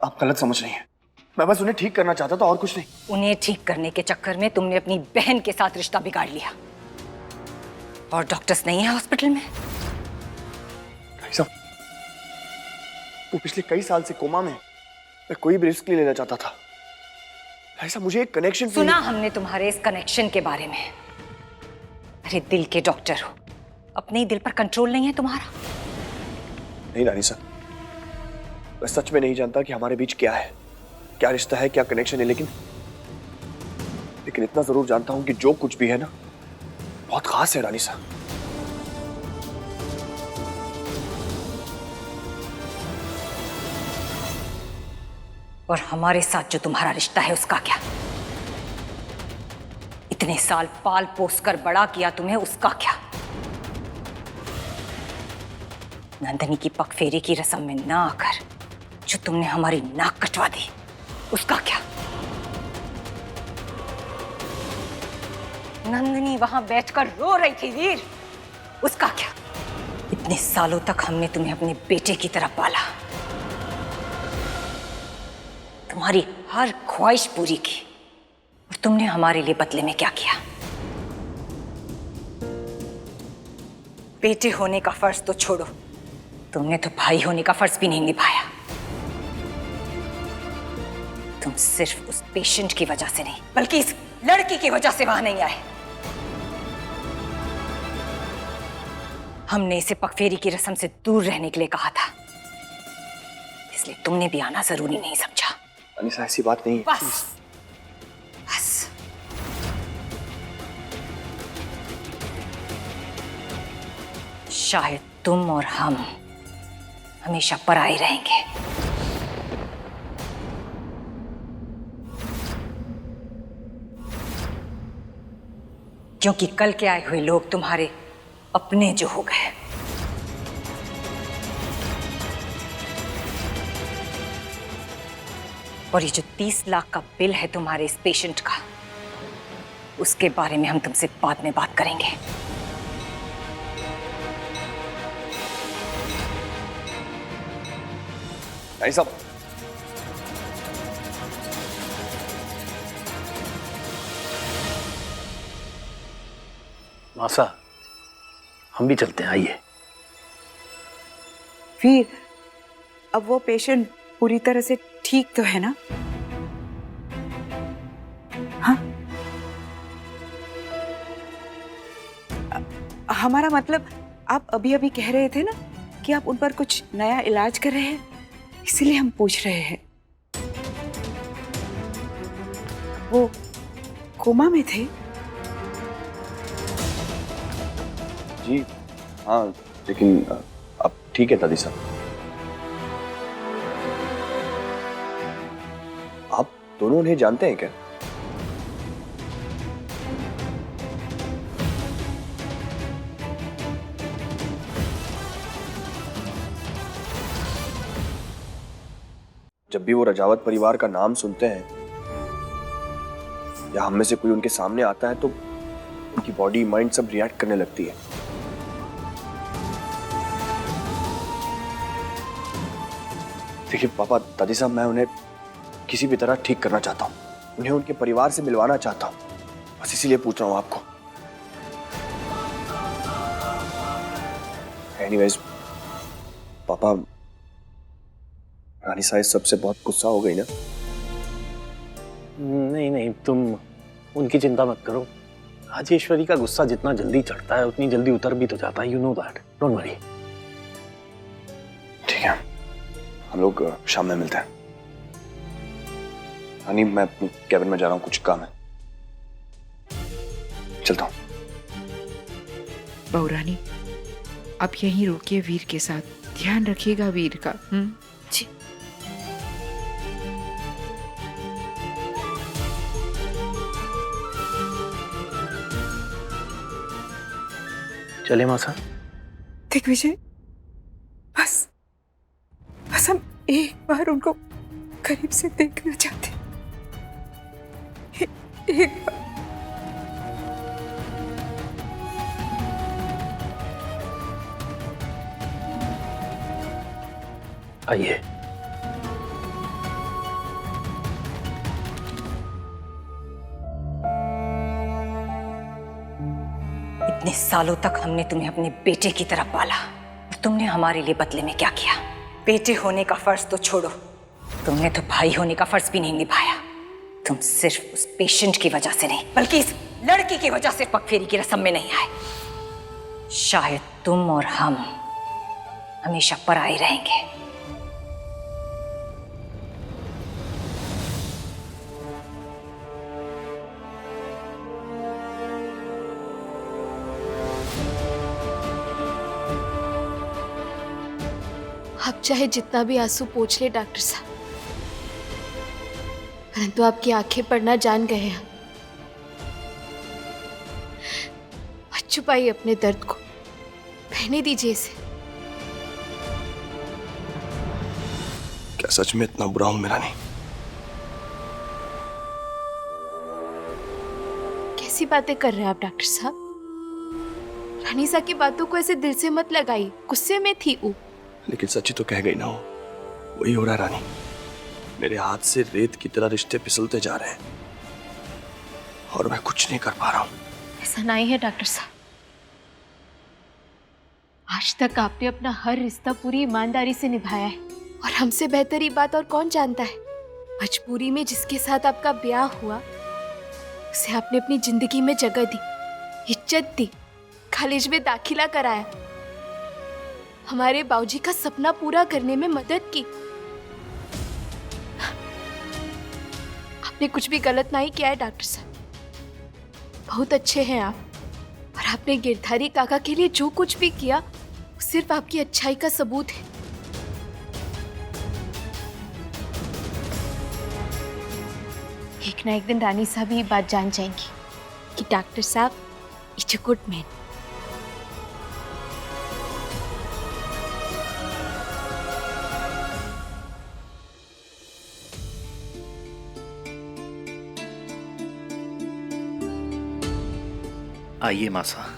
आप गलत समझ रही हैं। मैं बस उन्हें ठीक करना चाहता था और कुछ नहीं। उन्हें ठीक करने के चक्कर में तुमने अपनी बहन के साथ रिश्ता बिगाड़ लिया। और डॉक्टर्स नहीं है हॉस्पिटल में। भाई साहब, वो पिछले कई साल से कोमा में। मैं कोई भी रिस्क नहीं लेना चाहता था। भाई साहब, मुझे एक कनेक्शन सुना हमने तुम्हारे इस कनेक्शन के बारे में। अरे दिल के डॉक्टर हो, अपने ही दिल पर कंट्रोल नहीं है तुम्हारा? नहीं रानी साहब, मैं सच में नहीं जानता कि हमारे बीच क्या है, क्या रिश्ता है, क्या कनेक्शन है, लेकिन इतना जरूर जानता हूं कि जो कुछ भी है ना, बहुत खास है रानी साहब। और हमारे साथ जो तुम्हारा रिश्ता है उसका क्या? इतने साल पाल पोस कर बड़ा किया तुम्हें, उसका क्या? नंदनी की पगफेरी की रस्म में ना आकर जो तुमने हमारी नाक कटवा दी, उसका क्या? नंदनी वहां बैठकर रो रही थी वीर, उसका क्या? इतने सालों तक हमने तुम्हें अपने बेटे की तरह पाला, तुम्हारी हर ख्वाहिश पूरी की, और तुमने हमारे लिए बदले में क्या किया? बेटे होने का फर्ज तो छोड़ो, तुमने तो भाई होने का फर्ज भी नहीं निभाया। तुम सिर्फ उस पेशेंट की वजह से नहीं, बल्कि इस लड़की की वजह से वहां नहीं आए। हमने इसे पगफेरी की रस्म से दूर रहने के लिए कहा था, इसलिए तुमने भी आना जरूरी नहीं समझा। अनीसा, ऐसी बात नहीं है। बस बस, शायद तुम और हम हमेशा पराए रहेंगे। क्योंकि कल के आए हुए लोग तुम्हारे अपने जो हो गए। और ये जो 30 लाख का बिल है तुम्हारे इस पेशेंट का, उसके बारे में हम तुमसे बाद में बात करेंगे। नहीं साहब, मासा, हम भी चलते हैं, आइए। वीर, अब वो पेशेंट पूरी तरह से ठीक तो है ना? हाँ, हमारा मतलब, आप अभी अभी कह रहे थे ना कि आप उन पर कुछ नया इलाज कर रहे हैं, इसीलिए हम पूछ रहे हैं। वो कोमा में थे? जी हाँ, लेकिन अब ठीक है दादी साहब। आप दोनों उन्हें जानते हैं क्या? जब भी वो रजावत परिवार का नाम सुनते हैं या हम में से कोई उनके सामने आता है तो उनकी बॉडी माइंड सब रिएक्ट करने लगती है। देखिए पापा, दादी साहब, मैं उन्हें किसी भी तरह ठीक करना चाहता हूँ, उन्हें उनके परिवार से मिलवाना चाहता हूँ, बस इसीलिए पूछ रहा हूँ आपको। एनीवेज पापा, रानी साहब सबसे बहुत गुस्सा हो गई ना? नहीं नहीं, तुम उनकी चिंता मत करो। राजेश्वरी का गुस्सा जितना जल्दी चढ़ता है उतनी जल्दी उतर भी तो जाता है। You know that, don't worry. ठीक है, हम लोग शाम में मिलते हैं। रानी, मैं अपनी कैबिन में जा रहा हूँ, कुछ काम है, चलता हूँ। बहू रानी, आप यहीं रुकिए वीर के साथ, ध्यान रखिएगा वीर का। जी। चले मासा? दिग्विजय, बस बस हम एक बार उनको करीब से देखना चाहते हैं। एक बार। आइए। इतने सालों तक हमने तुम्हें अपने बेटे की तरह पाला और तुमने हमारे लिए बदले में क्या किया? बेटे होने का फर्ज तो छोड़ो, तुमने तो भाई होने का फर्ज भी नहीं निभाया। तुम सिर्फ उस पेशेंट की वजह से नहीं बल्कि इस लड़की की वजह से पगफेरी की रस्म में नहीं आए। शायद तुम और हम हमेशा पराए रहेंगे। आप चाहे जितना भी आंसू पोंछ ले डॉक्टर साहब, परंतु आपकी आंखें पढ़ना जान गए हैं। मत छुपाइए अपने दर्द को, बहने दीजिए इसे। क्या सच में इतना बुरा हूं मेरा? नहीं, कैसी बातें कर रहे हैं आप डॉक्टर साहब? रानीसा की बातों को ऐसे दिल से मत लगाइए, गुस्से में थी वो। लेकिन सच्ची तो कह गई ना, वही हो रहा है रानी। मेरे हाथ से रेत की तरह रिश्ते फिसलते जा रहे हैं और मैं कुछ नहीं कर पा रहा हूं। ऐसा नहीं है डॉक्टर साहब, आज तक आपने अपना हर रिश्ता पूरी ईमानदारी से निभाया है और हमसे बेहतर ये बात और कौन जानता है। मजबूरी में जिसके साथ आपका ब्याह हुआ उसे आपने अपनी जिंदगी में जगह दी, इज्जत दी, कॉलेज में दाखिला कराया, हमारे बाबूजी का सपना पूरा करने में मदद की। आपने कुछ भी गलत नहीं किया है डॉक्टर साहब, बहुत अच्छे हैं आप। और आपने गिरधारी काका के लिए जो कुछ भी किया वो सिर्फ आपकी अच्छाई का सबूत है। एक ना एक दिन रानी साहब ये बात जान जाएंगी कि डॉक्टर साहब इज अ गुड मैन। आइए मासा।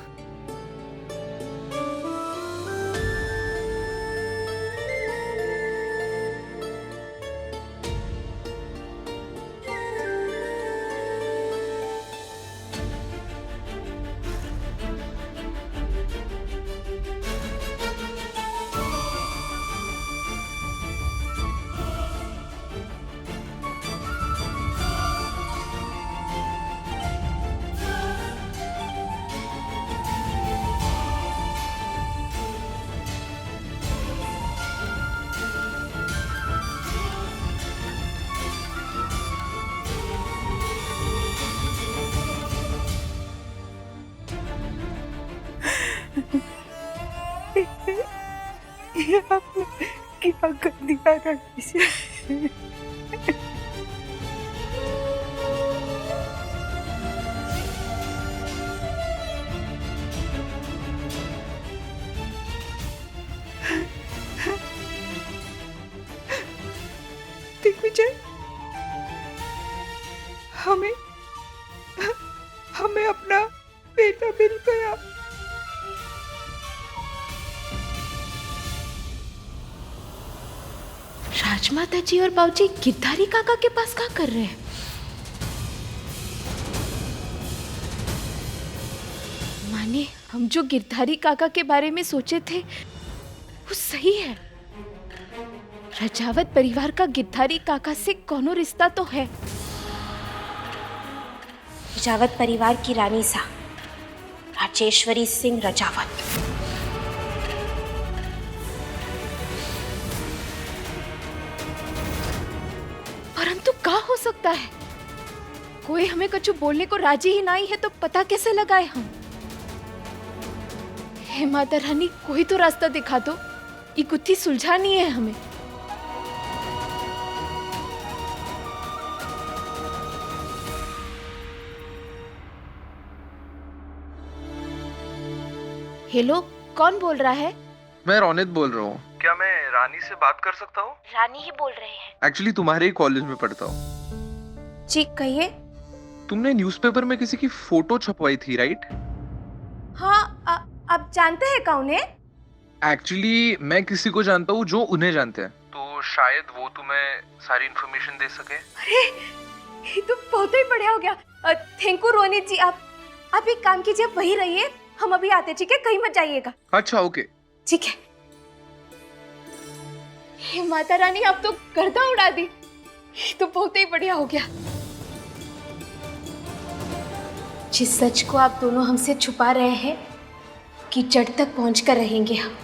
ये आपने क्या कर दिया रानी से? दिग्विजय, हमें हमें अपना बेटा मिल गया। राजमाता जी और बाबूजी गिरधारी काका के पास क्या कर रहे हैं? माने हम जो गिरधारी काका के बारे में सोचे थे वो सही है। रजावत परिवार का गिरधारी काका से कोनो रिश्ता तो है। रजावत परिवार की रानी सा राजेश्वरी सिंह रजावत। परंतु क्या हो सकता है? कोई हमें कुछ बोलने को राजी ही नहीं है तो पता कैसे लगाए हम? हे माता रानी, कोई तो रास्ता दिखा दो, ये गुत्थी सुलझानी है हमें। हेलो, कौन बोल रहा है? मैं रोनित बोल रहा हूँ। क्या मैं रानी से बात कर सकता हूँ? रानी ही बोल रहे हैं। एक्चुअली तुम्हारे ही कॉलेज में पढ़ता हूँ। जी कहिए। तुमने न्यूज़पेपर में किसी की फोटो छपवाई थी, राइट? हाँ, आप जानते हैं कौन है? एक्चुअली मैं किसी को जानता हूँ जो उन्हें जानते हैं, तो शायद वो तुम्हें सारी इन्फॉर्मेशन दे सके। अरे ये तो बहुत ही बढ़िया हो गया। थैंक यू रोनित जी। आप एक काम कीजिए, वही रहिए, हम अभी आते, ठीक है? कहीं मत जाइएगा। अच्छा ओके। ठीक है। हे माता रानी, आप तो गर्दा उड़ा दी। ये तो बहुत ही बढ़िया हो गया। जिस सच को आप दोनों हमसे छुपा रहे हैं कि जड़ तक पहुंचकर रहेंगे हम।